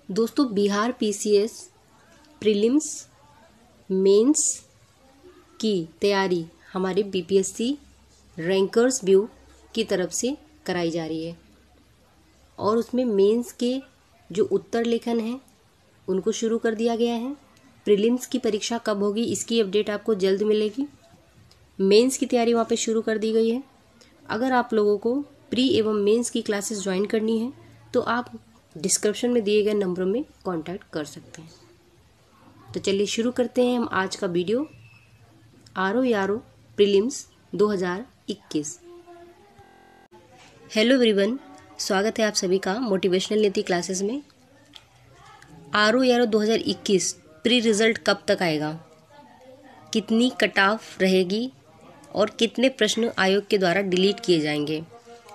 दोस्तों, Bihar PCS prelims mains की तैयारी हमारे बीपीएससी रैंकर्स व्यू की तरफ से कराई जा रही है और उसमें मेंस के जो उत्तर लेखन हैं उनको शुरू कर दिया गया है। प्रीलिम्स की परीक्षा कब होगी इसकी अपडेट आपको जल्द मिलेगी। मेंस की तैयारी वहाँ पे शुरू कर दी गई है। अगर आप लोगों को प्री एवं मेंस की क्लासेस ज्वाइन करनी है तो आप डिस्क्रिप्शन में दिए गए नंबरों में कांटेक्ट कर सकते हैं। तो चलिए शुरू करते हैं हम आज का video. RO prelims 2021। Hello everyone, स्वागत है आप सभी का मोटिवेशनल नीति क्लासेस में। आरओ 2021 प्री रिजल्ट कब तक आएगा, कितनी कट ऑफ रहेगी और कितने प्रश्न आयोग के द्वारा डिलीट किए जाएंगे,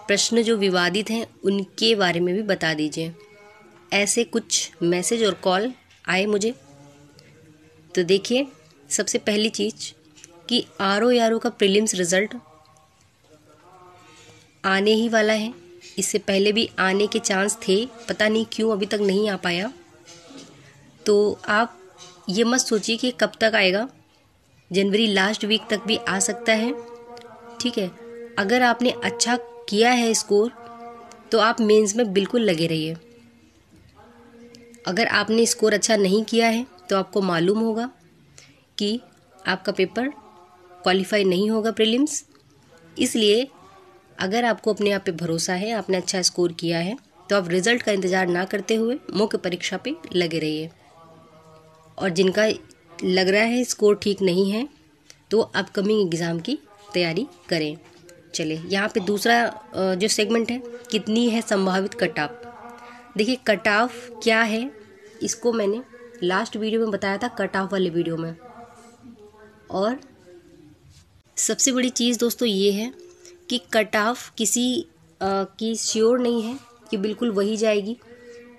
प्रश्न जो विवादित हैं उनके बारे में भी बता दीजिए। ऐसे कुछ मैसेज और कॉल आए मुझे। तो देखिए, सबसे पहली चीज़ कि आरओ का प्रीलिम्स रिज़ल्ट आने ही वाला है। इससे पहले भी आने के चांस थे, पता नहीं क्यों अभी तक नहीं आ पाया। तो आप ये मत सोचिए कि कब तक आएगा, जनवरी लास्ट वीक तक भी आ सकता है। ठीक है, अगर आपने अच्छा किया है स्कोर तो आप मेंस में बिल्कुल लगे रहिए। अगर आपने स्कोर अच्छा नहीं किया है तो आपको मालूम होगा कि आपका पेपर क्वालिफाई नहीं होगा प्रीलिम्स। इसलिए अगर आपको अपने आप पे भरोसा है, आपने अच्छा स्कोर किया है, तो आप रिज़ल्ट का इंतज़ार ना करते हुए मुख्य परीक्षा पे लगे रहिए। और जिनका लग रहा है स्कोर ठीक नहीं है तो अपकमिंग एग्ज़ाम की तैयारी करें। चलिए, यहाँ पे दूसरा जो सेगमेंट है, कितनी है संभावित कट ऑफ। देखिए, कट ऑफ क्या है इसको मैंने लास्ट वीडियो में बताया था, कट ऑफ वाले वीडियो में। और सबसे बड़ी चीज़ दोस्तों ये है कि कट ऑफ किसी की श्योर नहीं है कि बिल्कुल वही जाएगी,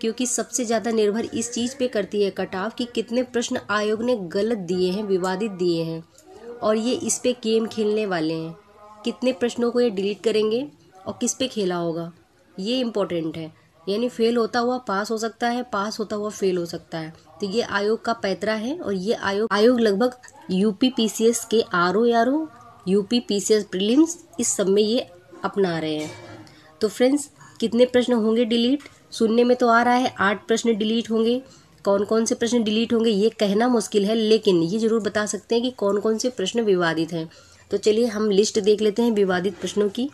क्योंकि सबसे ज़्यादा निर्भर इस चीज़ पे करती है कट ऑफ कि कितने प्रश्न आयोग ने गलत दिए हैं, विवादित दिए हैं, और ये इस पे गेम खेलने वाले हैं। कितने प्रश्नों को ये डिलीट करेंगे और किस पे खेला होगा, ये इम्पोर्टेंट है। यानी फेल होता हुआ पास हो सकता है, पास होता हुआ फेल हो सकता है। तो ये आयोग का पैतरा है और ये आयोग लगभग यूपी पीसीएस के आरओ यूपी पीसीएस प्रीलिम्स इस सब में ये अपना रहे हैं। तो फ्रेंड्स, कितने प्रश्न होंगे डिलीट, सुनने में तो आ रहा है 8 प्रश्न डिलीट होंगे। कौन कौन से प्रश्न डिलीट होंगे ये कहना मुश्किल है, लेकिन ये जरूर बता सकते हैं कि कौन कौन से प्रश्न विवादित हैं। तो चलिए हम लिस्ट देख लेते हैं विवादित प्रश्नों की।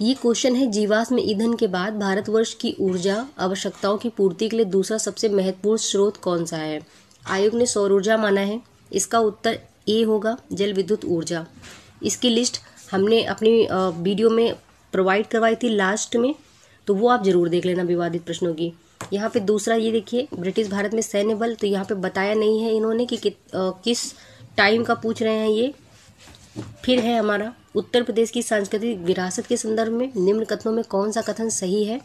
ये क्वेश्चन है, जीवाश्म ईंधन के बाद भारतवर्ष की ऊर्जा आवश्यकताओं की पूर्ति के लिए दूसरा सबसे महत्वपूर्ण स्रोत कौन सा है। आयोग ने सौर ऊर्जा माना है। इसका उत्तर ए होगा, जल विद्युत ऊर्जा। इसकी लिस्ट हमने अपनी वीडियो में प्रोवाइड करवाई थी लास्ट में, तो वो आप जरूर देख लेना विवादित प्रश्नों की। यहाँ पे दूसरा ये देखिए, ब्रिटिश भारत में सैन्य बल, तो यहाँ पे बताया नहीं है इन्होंने कि किस टाइम का पूछ रहे हैं ये। फिर है हमारा उत्तर प्रदेश की सांस्कृतिक विरासत के संदर्भ में निम्न कथनों में कौन सा कथन सही है।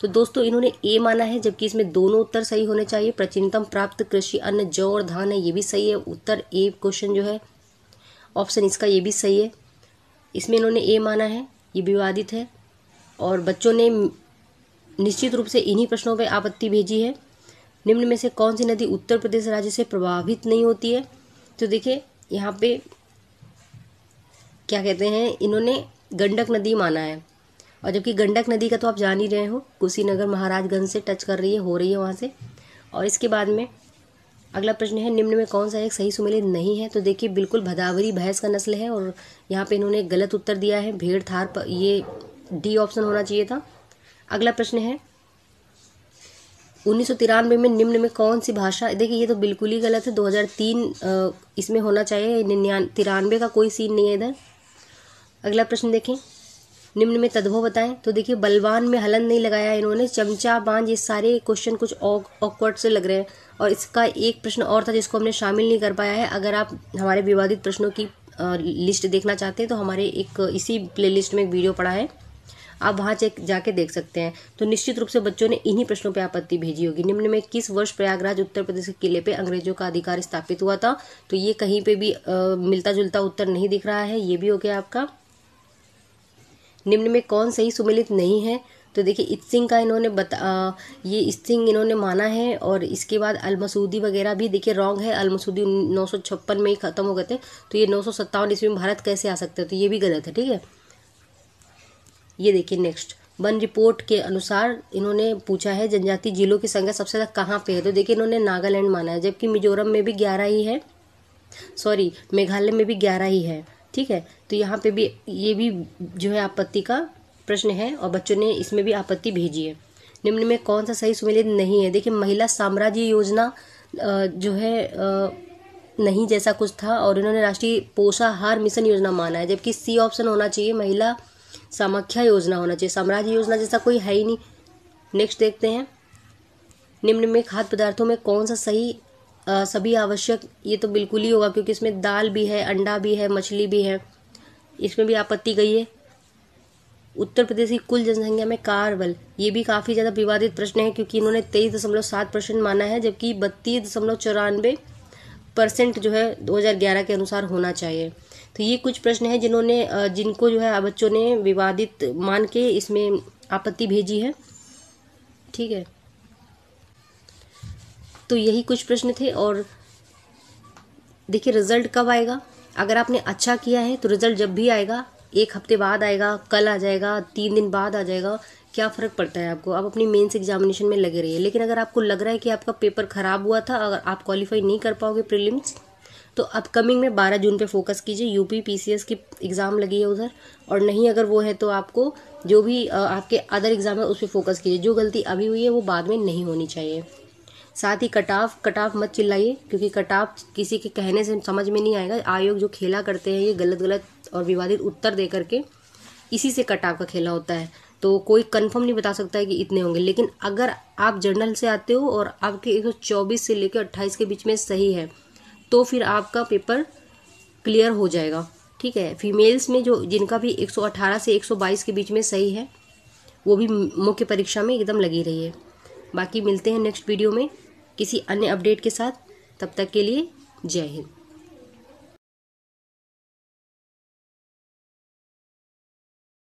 तो दोस्तों इन्होंने ए माना है, जबकि इसमें दोनों उत्तर सही होने चाहिए। प्राचीनतम प्राप्त कृषि अन्न जौ और धान है, ये भी सही है। उत्तर ए क्वेश्चन जो है ऑप्शन इसका ये भी सही है। इसमें इन्होंने ए माना है, ये विवादित है और बच्चों ने निश्चित रूप से इन्हीं प्रश्नों पर आपत्ति भेजी है। निम्न में से कौन सी नदी उत्तर प्रदेश राज्य से प्रभावित नहीं होती है। तो देखिए यहाँ पे क्या कहते हैं, इन्होंने गंडक नदी माना है, और जबकि गंडक नदी का तो आप जान ही रहे हो, कुशीनगर महाराजगंज से टच कर रही है, हो रही है वहाँ से। और इसके बाद में अगला प्रश्न है, निम्न में कौन सा एक सही सुमेलित नहीं है। तो देखिए बिल्कुल भदावरी भैंस का नस्ल है और यहाँ पे इन्होंने गलत उत्तर दिया है, भेड़ थार पर, ये डी ऑप्शन होना चाहिए था। अगला प्रश्न है, 1993 में निम्न में कौन सी भाषा, देखिए ये तो बिल्कुल ही गलत है, 2003 इसमें होना चाहिए, 93 का कोई सीन नहीं है इधर। अगला प्रश्न देखें, निम्न में तद्भव बताएं। तो देखिए बलवान में हलन नहीं लगाया इन्होंने, चमचा बांझ, ये सारे क्वेश्चन कुछ ऑकवर्ड से लग रहे हैं। और इसका एक प्रश्न और था जिसको हमने शामिल नहीं कर पाया है। अगर आप हमारे विवादित प्रश्नों की लिस्ट देखना चाहते हैं तो हमारे एक इसी प्लेलिस्ट में एक वीडियो पड़ा है, आप वहाँ जाके देख सकते हैं। तो निश्चित रूप से बच्चों ने इन्हीं प्रश्नों पे आपत्ति भेजी होगी। निम्न में किस वर्ष प्रयागराज उत्तर प्रदेश के किले पे अंग्रेजों का अधिकार स्थापित हुआ था। तो ये कहीं पे भी मिलता जुलता उत्तर नहीं दिख रहा है, ये भी हो गया आपका। निम्न में कौन सही सुमेलित नहीं है। तो देखिए इत्सिंग का इन्होंने ये इत्सिंग इन्होंने माना है, और इसके बाद अलमसूदी वगैरह भी देखिए रॉन्ग है। अलमसूदी 956 में ही ख़त्म हो गए थे, तो ये 957 ईस्वी में भारत कैसे आ सकते हैं, तो ये भी गलत है। ठीक है, ये देखिए नेक्स्ट वन रिपोर्ट के अनुसार इन्होंने पूछा है जनजातीय जिलों की संख्या सबसे ज़्यादा कहाँ पे है, तो देखिए इन्होंने नागालैंड माना है, जबकि मिजोरम में भी 11 ही है, सॉरी मेघालय में भी 11 ही है। ठीक है, तो यहाँ पे भी ये भी जो है आपत्ति का प्रश्न है, और बच्चों ने इसमें भी आपत्ति भेजी है। निम्न में कौन सा सही सुमेलित नहीं है, देखिए महिला साम्राज्य योजना जो है नहीं जैसा कुछ था, और इन्होंने राष्ट्रीय पोषाहार मिशन योजना माना है, जबकि सी ऑप्शन होना चाहिए महिला समाख्या योजना होना चाहिए, साम्राज्य योजना जैसा कोई है ही नहीं। नेक्स्ट देखते हैं, निम्न में खाद्य पदार्थों में कौन सा सही सभी आवश्यक, ये तो बिल्कुल ही होगा क्योंकि इसमें दाल भी है, अंडा भी है, मछली भी है, इसमें भी आपत्ति गई है। उत्तर प्रदेश की कुल जनसंख्या में कार बल, ये भी काफ़ी ज़्यादा विवादित प्रश्न है क्योंकि इन्होंने 23.7% माना है, जबकि 32.94% जो है 2011 के अनुसार होना चाहिए। तो ये कुछ प्रश्न है जिनको जो है बच्चों ने विवादित मान के इसमें आपत्ति भेजी है। ठीक है, तो यही कुछ प्रश्न थे। और देखिए रिजल्ट कब आएगा, अगर आपने अच्छा किया है तो रिजल्ट जब भी आएगा, 1 हफ्ते बाद आएगा, कल आ जाएगा, 3 दिन बाद आ जाएगा, क्या फ़र्क पड़ता है आपको। आप अपनी मेंस एग्जामिनेशन में लगे रहिए। लेकिन अगर आपको लग रहा है कि आपका पेपर ख़राब हुआ था, अगर आप क्वालिफाई नहीं कर पाओगे प्रीलिम्स, तो अपकमिंग में 12 जून पे फोकस कीजिए। यूपी पीसीएस की एग्ज़ाम लगी है उधर, और नहीं अगर वो है तो आपको जो भी आपके अदर एग्ज़ाम है उस पर फोकस कीजिए। जो गलती अभी हुई है वो बाद में नहीं होनी चाहिए। साथ ही कट ऑफ मत चिल्लाइए, क्योंकि कट ऑफ किसी के कहने से समझ में नहीं आएगा। आयोग जो खेला करते हैं ये गलत और विवादित उत्तर दे करके, इसी से कट ऑफ का खेला होता है। तो कोई कंफर्म नहीं बता सकता है कि इतने होंगे। लेकिन अगर आप जर्नल से आते हो और आपके 124 से लेकर 28 के बीच में सही है, तो फिर आपका पेपर क्लियर हो जाएगा। ठीक है, फीमेल्स में जिनका भी 118 से 122 के बीच में सही है, वो भी मुख्य परीक्षा में एकदम लगी रही है। बाकी मिलते हैं नेक्स्ट वीडियो में किसी अन्य अपडेट के साथ। तब तक के लिए जय हिंद।